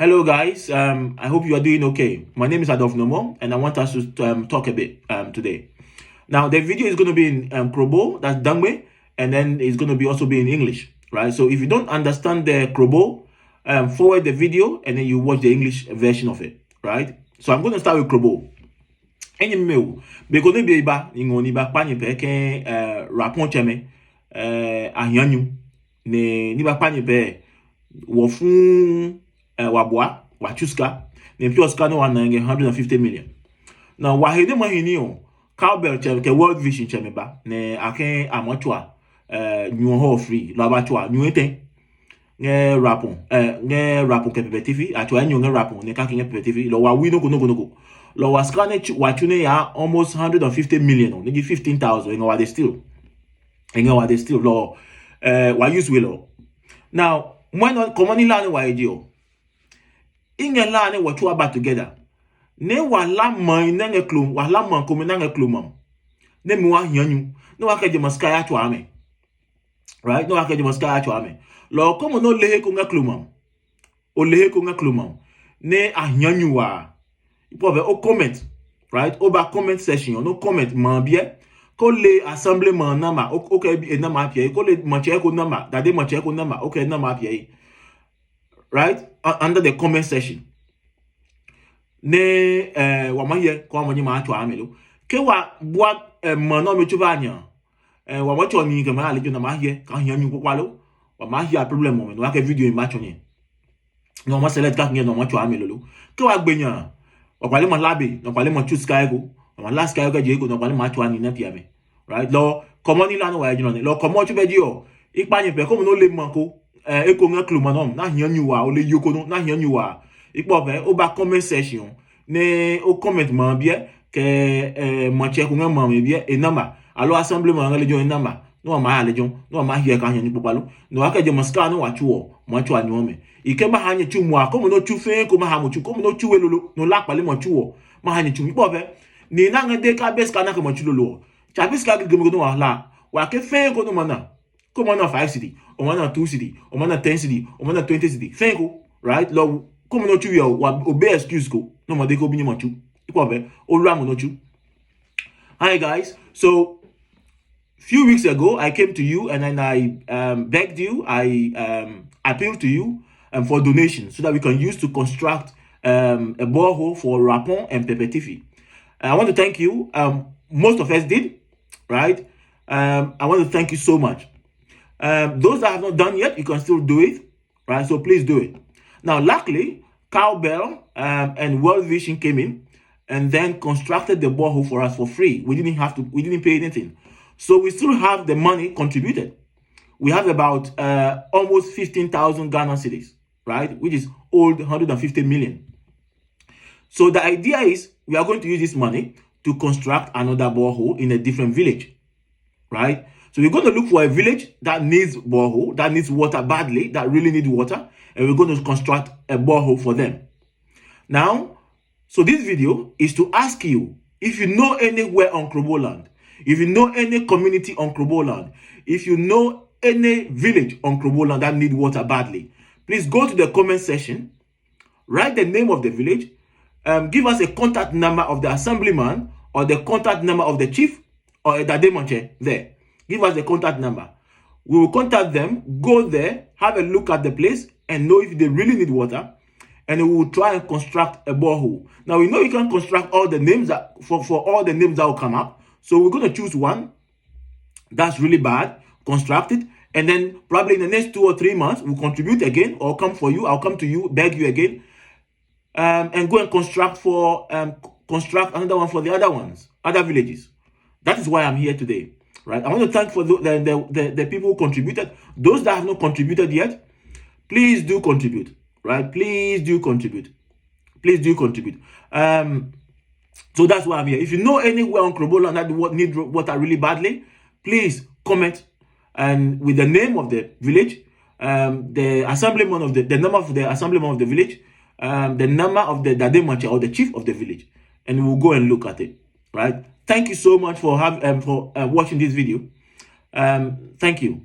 Hello, guys. I hope you are doing okay. My name is Adolf Nomo, and I want us to talk a bit today. Now, the video is going to be in Krobo, that's Dangme, and then it's going to be also be in English, right? So if you don't understand the Krobo, forward the video, and then you watch the English version of it, right? So I'm going to start with Krobo. Enyi mmeu, beko ne bieba, ingoni ba pani peke rapon cheme, ahyanyu, ne ni ba pani pe, wofun wabwa wachuska ne pioska no 150 million. Now wahide mahini o cowbell ke World Vision chemeba ne aken amachwa new ho free labachwa new eten ne rapon ke PPTV atwa nyu ne rapon ne kaken PPTV lo wa wi no go lo wa scan wachune ya almost 150 million ne 15,000 ngo wa they still lo wa use we lo. Now when common land wa idio inge la ne watu aba together ne wala man na nge klum wala man komi na nge klumam ne mi wa hyanyu ne wa keje maska ya to ame, right? No wa keje maska ya to ame lo komo no lehe ko nge klumam o lehe ko nge klumam ne ahyanyu wa ipo be o comment, right? O ba comment section no comment man bie ko le assemblement nama o ke bi na ma pie ko le manche ko nama dade manche ko nama o ke na ma pie, right? Under the comment section ne wamaye kwa mwenye macho amelo ke wa bua mano metuvanya wa macho ni ke ma alejo na mahie ka hia nyu kwalo wa mahie problem moment wa ke video macho ni no ma select ka nge no macho amelo lo ke wa gbenya wa kwale ma labe no kwale ma choose sky go ma last sky go je go no kwale macho ani na pia me, right? Lo komo ni lanu wa ejo ni lo komo chu be di o ipa yin pe komo no le manko eko nge klumanom na hia nyu wa o le yoko no na hia nyu wa ipo be o ba comment section ne o comment man bien ke manche ko ngam man bien e number alo assemblement ngale jo number no ma ale jo no ma hie ka hia nyu popalo no aka je maska no wa chuo ma chu anyo me ike ma hanye chu mu akomo no chu fe ko ma ha mu chu ko no chu welolo no la pale mo chuo ma hanye chu ipo be ni na ngade ka bes ka na ko mo chu lolo cha bis ka gbe no wa la wa ke fe ko no mana ko mana 5 city o mana 2 city o mana 10 city o mana 20 city fe ko, right? Lo como no chu yo wa obe excuse ko no mo de ko bi mo chu ipo be olua mo no chu. Hi guys, so few weeks ago I came to you and then I begged you, I appealed to you for donations so that we can use to construct a borehole for Rapon and PPTV. I want to thank you. Most of us did, right? I want to thank you so much. Those that have not done yet, you can still do it, right? So please do it. Now, luckily, Cowbell and World Vision came in and then constructed the borehole for us for free. We didn't pay anything. So we still have the money contributed. We have about almost 15,000 Ghana cedis, right? Which is old 150 million. So the idea is we are going to use this money to construct another borehole in a different village, right? So we're going to look for a village that needs borehole, that needs water badly, that really needs water, and we're going to construct a borehole for them. Now, so this video is to ask you, if you know anywhere on Krobo land, if you know any community on Krobo land, if you know any village on Krobo land that need water badly, please go to the comment section, write the name of the village, give us a contact number of the assemblyman or the contact number of the chief or the demonche there. Give us the contact number. We will contact them, go there, have a look at the place, and know if they really need water. And we will try and construct a borehole. Now we know you can construct all the names that for all the names that will come up. So we're going to choose one that's really bad, construct it, and then probably in the next 2 or 3 months we'll contribute again or come for you. I'll come to you, beg you again, and go and construct another one for the other villages. That is why I'm here today. Right, I want to thank for the people who contributed. Those that have not contributed yet, please do contribute. Right, please do contribute. Please do contribute. So that's why I'm here. If you know anywhere on Krobo land that need water really badly, please comment and with the name of the village, the assemblyman of the number of the assemblyman of the village, the number of the Dademanche or the chief of the village, and we'll go and look at it. Right. Thank you so much for watching this video. Thank you.